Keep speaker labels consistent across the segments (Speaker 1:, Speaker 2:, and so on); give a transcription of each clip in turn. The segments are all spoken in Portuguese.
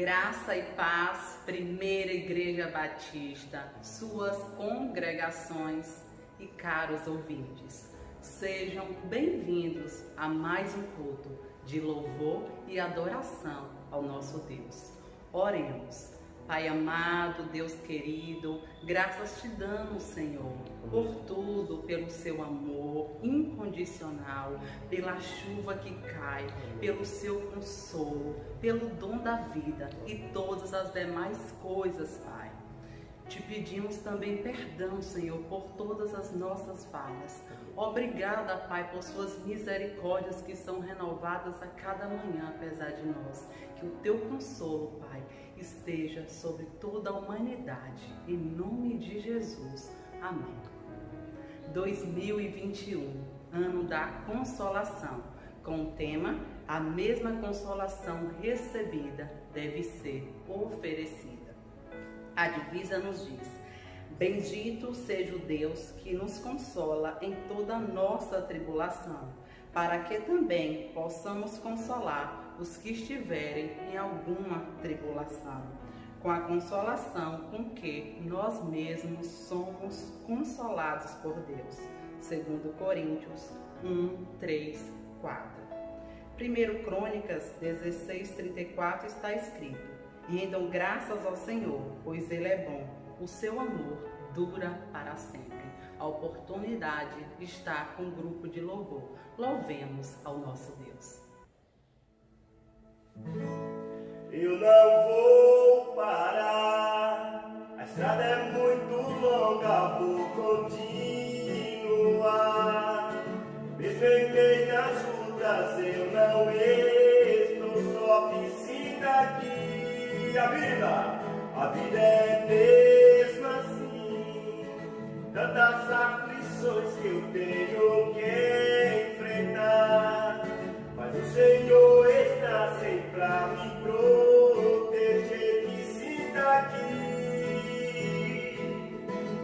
Speaker 1: Graça e paz, Primeira Igreja Batista, suas congregações e caros ouvintes. Sejam bem-vindos a mais um culto de louvor e adoração ao nosso Deus. Oremos. Pai amado, Deus querido, graças te damos, Senhor, por tudo, pelo seu amor incondicional, pela chuva que cai, pelo seu consolo, pelo dom da vida e todas as demais coisas, Pai. Te pedimos também perdão, Senhor, por todas as nossas falhas. Obrigada, Pai, por suas misericórdias que são renovadas a cada manhã, apesar de nós. Que o teu consolo, Pai, esteja sobre toda a humanidade. Em nome de Jesus. Amém. 2021, ano da consolação, com o tema: a mesma consolação recebida deve ser oferecida. A divisa nos diz: bendito seja o Deus que nos consola em toda a nossa tribulação, para que também possamos consolar os que estiverem em alguma tribulação, com a consolação com que nós mesmos somos consolados por Deus. 2 Coríntios 1, 3, 4. 1 Crônicas 16:34 está escrito: e rendam graças ao Senhor, pois Ele é bom, o seu amor dura para sempre. A oportunidade está com o grupo de louvor. Louvemos ao nosso Deus.
Speaker 2: Eu não vou parar, a estrada é muito longa, vou continuar. Mesmo em meio às lutas, eu não estou só, que sinta aqui. A vida é mesmo assim, tantas aflições que eu tenho que enfrentar, mas o Senhor está sempre a me proteger, que sinta aqui.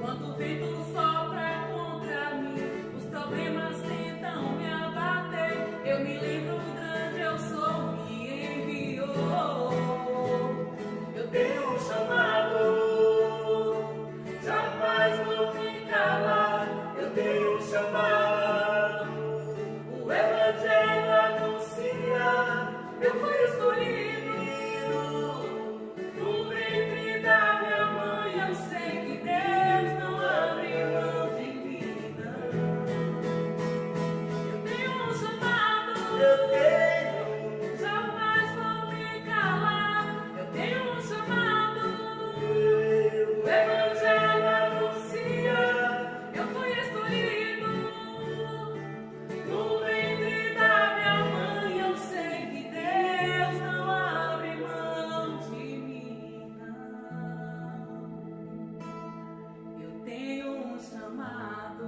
Speaker 3: Quando o vento sopra contra mim, os problemas tentam me abater, eu me lembro do grande eu sou, me enviou. Eu tenho um chamado, jamais vou me calar. Eu tenho um chamado, o Evangelho anunciar. Eu fui escolhido no ventre da minha mãe. Eu sei que Deus não abre mão de mim, não. Eu tenho um chamado, jamais vou me calar. Eu tenho um chamado, o Evangelho anuncia. Eu fui escolhido no ventre da minha mãe. Eu sei que Deus não abre mão de mim, não. Eu tenho um chamado.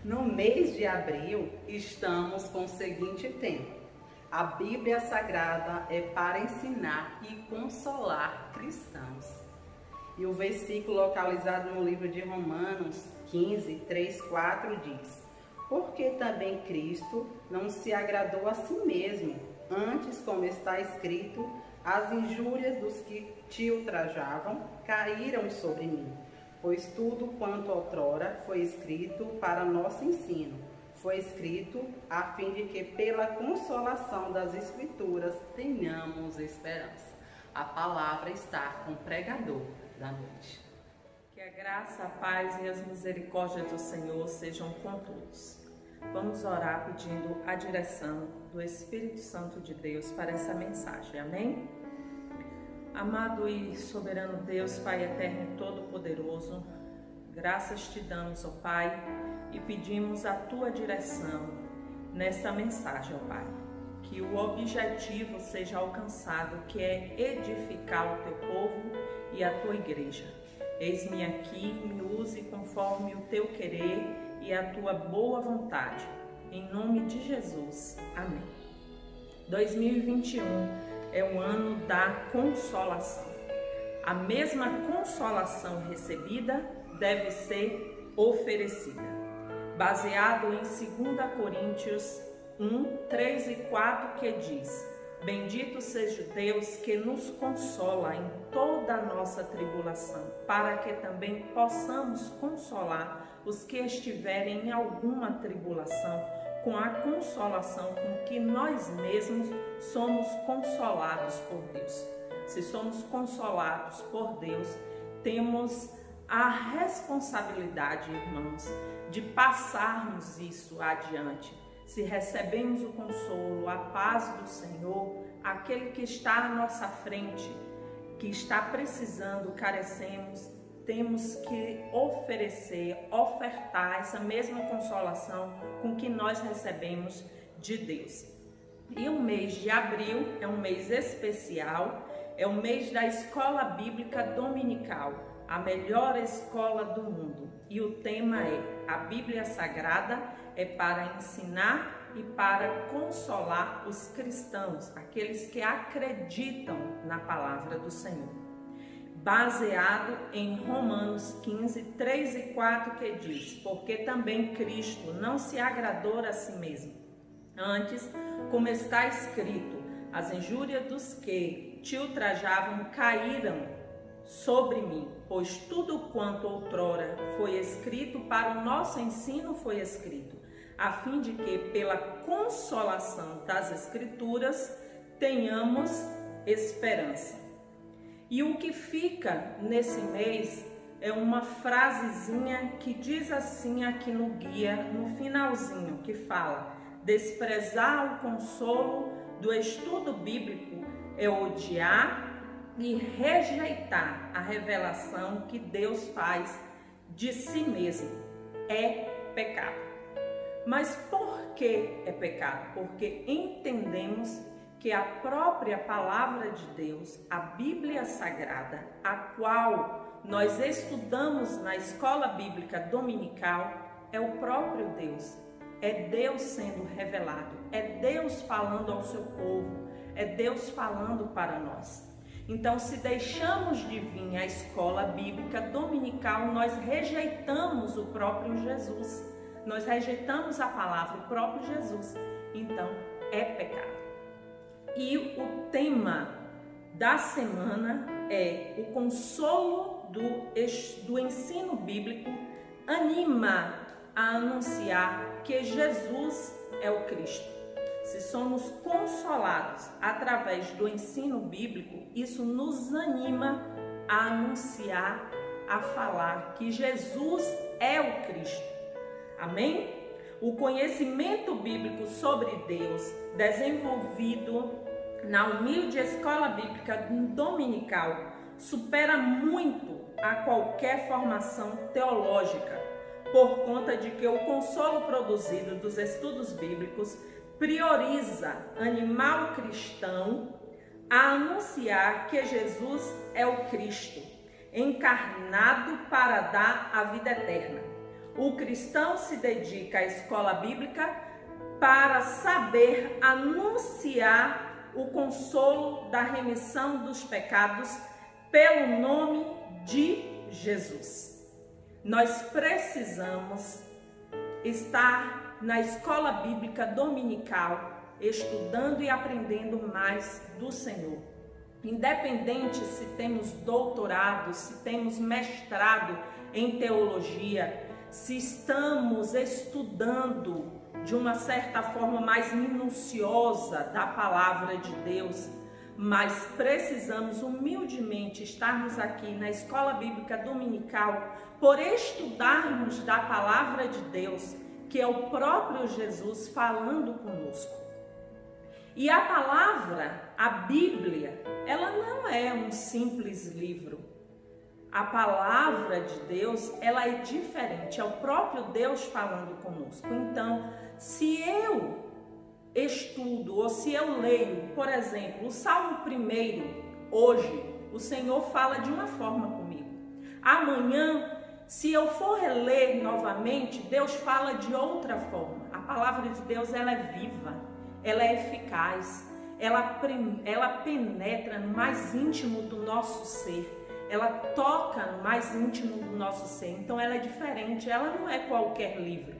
Speaker 1: No mês de abril, estamos com o seguinte tema: a Bíblia Sagrada é para ensinar e consolar cristãos. E o versículo localizado no livro de Romanos 15, 3, 4 diz: porque também Cristo não se agradou a si mesmo, antes, como está escrito, as injúrias dos que te ultrajavam caíram sobre mim. Pois tudo quanto outrora foi escrito para nosso ensino, foi escrito a fim de que pela consolação das Escrituras tenhamos esperança. A palavra está com o pregador da noite.
Speaker 4: Que a graça, a paz e as misericórdias do Senhor sejam com todos. Vamos orar pedindo a direção do Espírito Santo de Deus para essa mensagem. Amém? Amado e soberano Deus, Pai eterno e todo-poderoso, graças te damos, ó Pai, e pedimos a tua direção nesta mensagem, ó Pai. Que o objetivo seja alcançado, que é edificar o teu povo e a tua igreja. Eis-me aqui, me use conforme o teu querer e a tua boa vontade. Em nome de Jesus. Amém. 2021 é o ano da consolação. A mesma consolação recebida deve ser oferecida. Baseado em 2 Coríntios 1, 3 e 4, que diz: Bendito seja Deus que nos consola em toda a nossa tribulação, para que também possamos consolar os que estiverem em alguma tribulação, com a consolação com que nós mesmos somos consolados por Deus. Se somos consolados por Deus, temos a responsabilidade, irmãos, de passarmos isso adiante. Se recebemos o consolo, a paz do Senhor, aquele que está à nossa frente, que está precisando, carecemos, temos que ofertar essa mesma consolação com que nós recebemos de Deus. E o mês de abril é um mês especial, é o mês da Escola Bíblica Dominical, a melhor escola do mundo. E o tema é: a Bíblia Sagrada é para ensinar e para consolar os cristãos, aqueles que acreditam na palavra do Senhor. Baseado em Romanos 15, 3 e 4, que diz: Porque também Cristo não se agradou a si mesmo. Antes, como está escrito, as injúrias dos que te ultrajavam caíram sobre mim, pois tudo quanto outrora foi escrito para o nosso ensino foi escrito, a fim de que, pela consolação das Escrituras, tenhamos esperança. E o que fica nesse mês é uma frasezinha que diz assim aqui no guia, no finalzinho, que fala: desprezar o consolo do estudo bíblico é odiar e rejeitar a revelação que Deus faz de si mesmo. É pecado. Mas por que é pecado? Porque entendemos que a própria palavra de Deus, a Bíblia Sagrada, a qual nós estudamos na escola bíblica dominical, é o próprio Deus. É Deus sendo revelado, é Deus falando ao seu povo, é Deus falando para nós. Então, se deixamos de vir à escola bíblica dominical, nós rejeitamos o próprio Jesus. Nós rejeitamos a palavra, o próprio Jesus. Então, é pecado. E o tema da semana é: o consolo do ensino bíblico anima a anunciar que Jesus é o Cristo. Se somos consolados através do ensino bíblico, isso nos anima a anunciar, a falar que Jesus é o Cristo. Amém? O conhecimento bíblico sobre Deus, desenvolvido na humilde escola bíblica dominical, supera muito a qualquer formação teológica, por conta de que o consolo produzido dos estudos bíblicos prioriza animar o cristão a anunciar que Jesus é o Cristo, encarnado para dar a vida eterna. O cristão se dedica à escola bíblica para saber anunciar o consolo da remissão dos pecados pelo nome de Jesus. Nós precisamos estar na escola bíblica dominical, estudando e aprendendo mais do Senhor. Independente se temos doutorado, se temos mestrado em teologia, se estamos estudando de uma certa forma mais minuciosa da palavra de Deus, mas precisamos humildemente estarmos aqui na escola bíblica dominical por estudarmos da palavra de Deus, que é o próprio Jesus falando conosco. E a palavra, a Bíblia, ela não é um simples livro. A palavra de Deus, ela é diferente, é o próprio Deus falando conosco. Então, se eu estudo ou se eu leio, por exemplo, o Salmo 1, hoje, o Senhor fala de uma forma comigo. Amanhã, se eu for reler novamente, Deus fala de outra forma. A palavra de Deus, ela é viva, ela é eficaz, ela penetra no mais íntimo do nosso ser, ela toca no mais íntimo do nosso ser. Então ela é diferente, ela não é qualquer livro.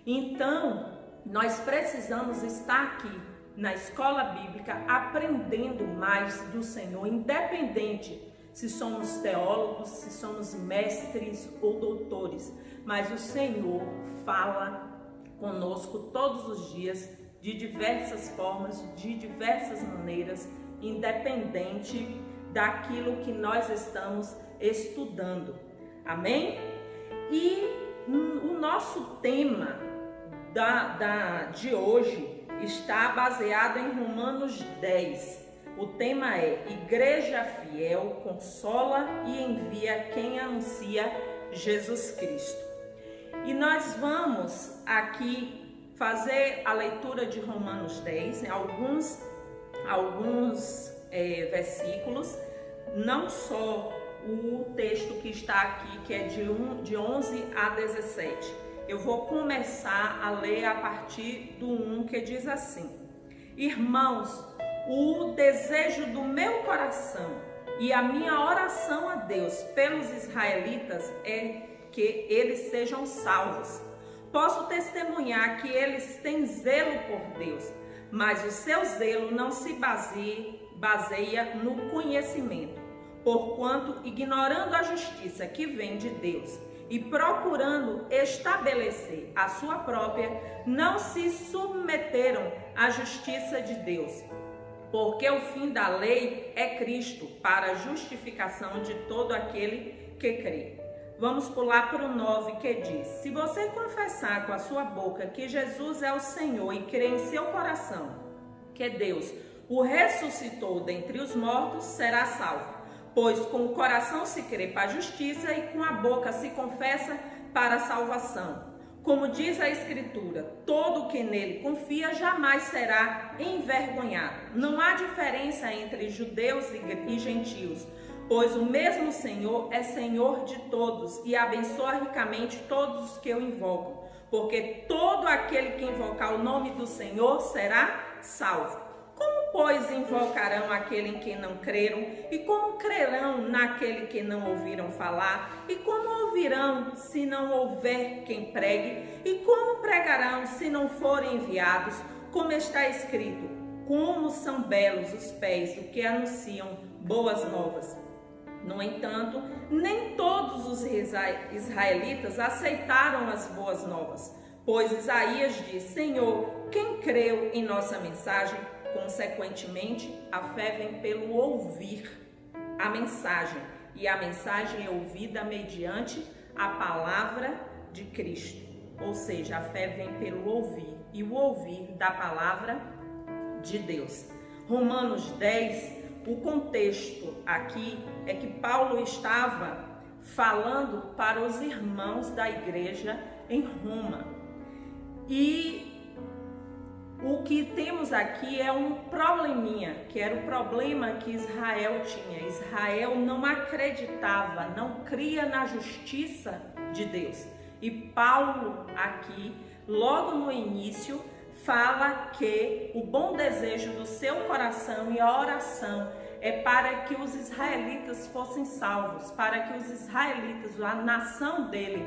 Speaker 4: Então, nós precisamos estar aqui na escola bíblica aprendendo mais do Senhor, independente se somos teólogos, se somos mestres ou doutores, mas o Senhor fala conosco todos os dias, de diversas formas, de diversas maneiras, independente daquilo que nós estamos estudando. Amém? E o nosso tema de hoje está baseado em Romanos 10. O tema é: Igreja fiel consola e envia quem anuncia Jesus Cristo. E nós vamos aqui fazer a leitura de Romanos 10, em alguns versículos, não só o texto que está aqui, que é de 11 a 17. Eu vou começar a ler a partir do 1, que diz assim: Irmãos, o desejo do meu coração e a minha oração a Deus pelos israelitas é que eles sejam salvos. Posso testemunhar que eles têm zelo por Deus, mas o seu zelo não se baseia no conhecimento, porquanto, ignorando a justiça que vem de Deus e procurando estabelecer a sua própria, não se submeteram à justiça de Deus. Porque o fim da lei é Cristo, para a justificação de todo aquele que crê. Vamos pular para o 9, que diz: Se você confessar com a sua boca que Jesus é o Senhor e crer em seu coração que Deus o ressuscitou dentre os mortos, será salvo. Pois com o coração se crê para a justiça e com a boca se confessa para a salvação. Como diz a Escritura, todo que nele confia jamais será envergonhado. Não há diferença entre judeus e gentios, pois o mesmo Senhor é Senhor de todos e abençoa ricamente todos os que o invocam. Porque todo aquele que invocar o nome do Senhor será salvo. Como, pois, invocarão aquele em quem não creram? E como crerão naquele que não ouviram falar? E como ouvirão se não houver quem pregue? E como pregarão se não forem enviados? Como está escrito: como são belos os pés do que anunciam boas novas. No entanto, nem todos os israelitas aceitaram as boas novas, pois Isaías diz: Senhor, quem creu em nossa mensagem? Consequentemente, a fé vem pelo ouvir a mensagem, e a mensagem é ouvida mediante a palavra de Cristo. Ou seja, a fé vem pelo ouvir, e o ouvir da palavra de Deus. Romanos 10, o contexto aqui é que Paulo estava falando para os irmãos da igreja em Roma. E o que temos aqui é um probleminha, que era o problema que Israel tinha. Israel não acreditava, não cria na justiça de Deus. E Paulo aqui, logo no início, fala que o bom desejo do seu coração e a oração é para que os israelitas fossem salvos, para que os israelitas, a nação dele,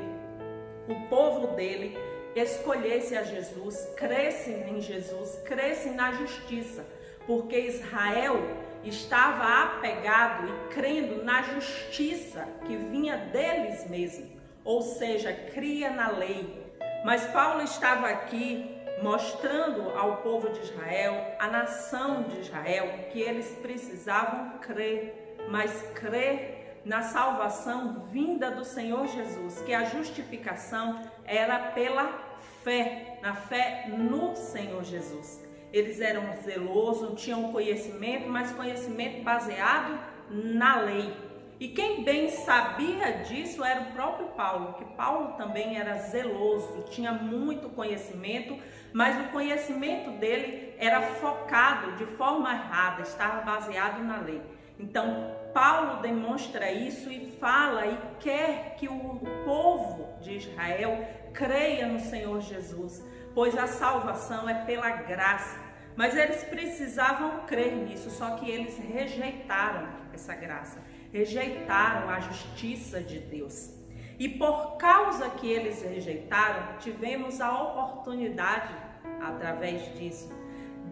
Speaker 4: o povo dele, escolhesse a Jesus, cresce em Jesus, cresce na justiça, porque Israel estava apegado e crendo na justiça que vinha deles mesmos, ou seja, cria na lei. Mas Paulo estava aqui mostrando ao povo de Israel, à nação de Israel, que eles precisavam crer, mas crer na salvação vinda do Senhor Jesus, que a justificação era pela fé, na fé no Senhor Jesus. Eles eram zelosos, tinham conhecimento, mas conhecimento baseado na lei. E quem bem sabia disso era o próprio Paulo, que Paulo também era zeloso, tinha muito conhecimento, mas o conhecimento dele era focado de forma errada, estava baseado na lei. Então, Paulo demonstra isso e fala e quer que o povo de Israel creia no Senhor Jesus, pois a salvação é pela graça. Mas eles precisavam crer nisso, só que eles rejeitaram essa graça, rejeitaram a justiça de Deus. E por causa que eles rejeitaram, tivemos a oportunidade através disso,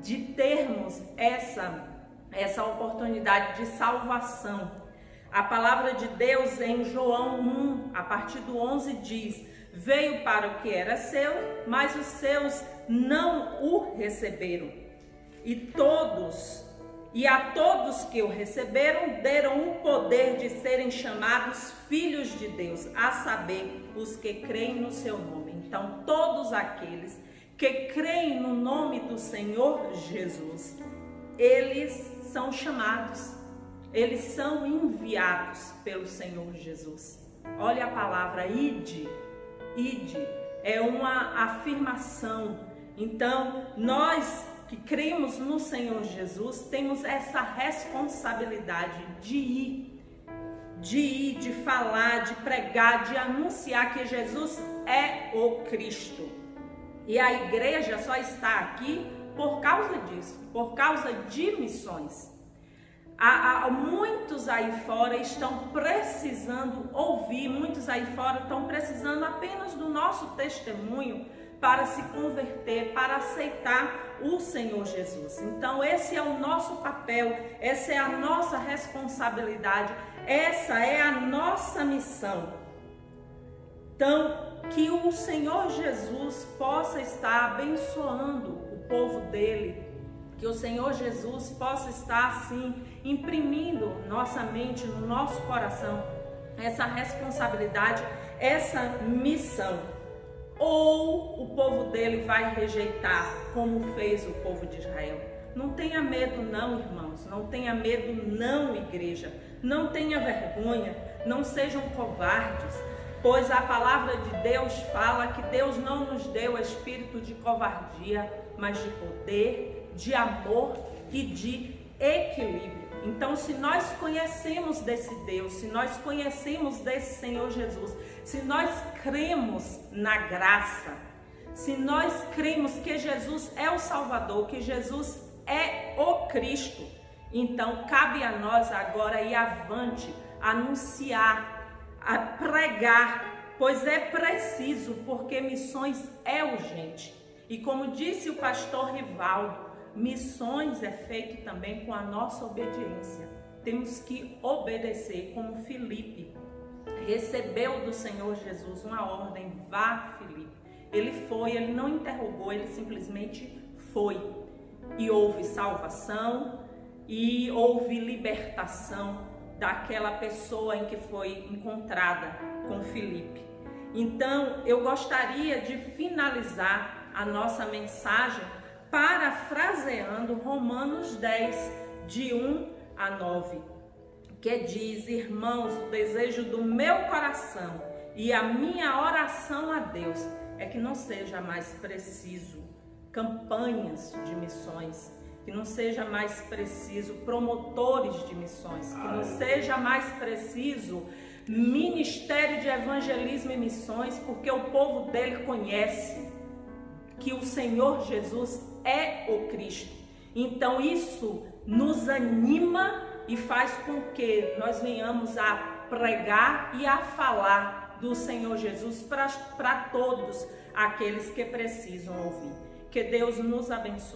Speaker 4: de termos essa oportunidade de salvação. A palavra de Deus em João 1, a partir do 11 diz: veio para o que era seu, mas os seus não o receberam. E a todos que o receberam, deram o poder de serem chamados filhos de Deus, a saber, os que creem no seu nome. Então, todos aqueles que creem no nome do Senhor Jesus, eles são chamados, eles são enviados pelo Senhor Jesus. Olha a palavra ide, é uma afirmação. Então, nós que cremos no Senhor Jesus, temos essa responsabilidade de ir, de falar, de pregar, de anunciar que Jesus é o Cristo. E a igreja só está aqui por causa disso, por causa de missões. Muitos aí fora estão precisando ouvir, muitos aí fora estão precisando apenas do nosso testemunho para se converter, para aceitar o Senhor Jesus. Então esse é o nosso papel, essa é a nossa responsabilidade, essa é a nossa missão. Então, que o Senhor Jesus possa estar abençoando o povo dele, que o Senhor Jesus possa estar assim imprimindo nossa mente, no nosso coração, essa responsabilidade, essa missão. Ou o povo dele vai rejeitar, como fez o povo de Israel. Não tenha medo não, irmãos, não tenha medo não, igreja, não tenha vergonha, não sejam covardes, pois a palavra de Deus fala que Deus não nos deu espírito de covardia, mas de poder, de amor e de equilíbrio. Então, se nós conhecemos desse Deus, se nós conhecemos desse Senhor Jesus, se nós cremos na graça, se nós cremos que Jesus é o Salvador, que Jesus é o Cristo, então cabe a nós agora ir avante, anunciar, a pregar, pois é preciso, porque missões é urgente. E como disse o pastor Rivaldo, missões é feito também com a nossa obediência. Temos que obedecer, como Filipe recebeu do Senhor Jesus uma ordem: vá, Filipe. Ele foi, ele não interrogou, ele simplesmente foi. E houve salvação e houve libertação daquela pessoa em que foi encontrada com Filipe. Então, eu gostaria de finalizar a nossa mensagem parafraseando Romanos 10, de 1 a 9, que diz: irmãos, o desejo do meu coração e a minha oração a Deus é que não seja mais preciso campanhas de missões, que não seja mais preciso promotores de missões, que não seja mais preciso ministério de evangelismo e missões, porque o povo dele conhece que o Senhor Jesus é o Cristo. Então isso nos anima e faz com que nós venhamos a pregar e a falar do Senhor Jesus para todos aqueles que precisam ouvir. Que Deus nos abençoe.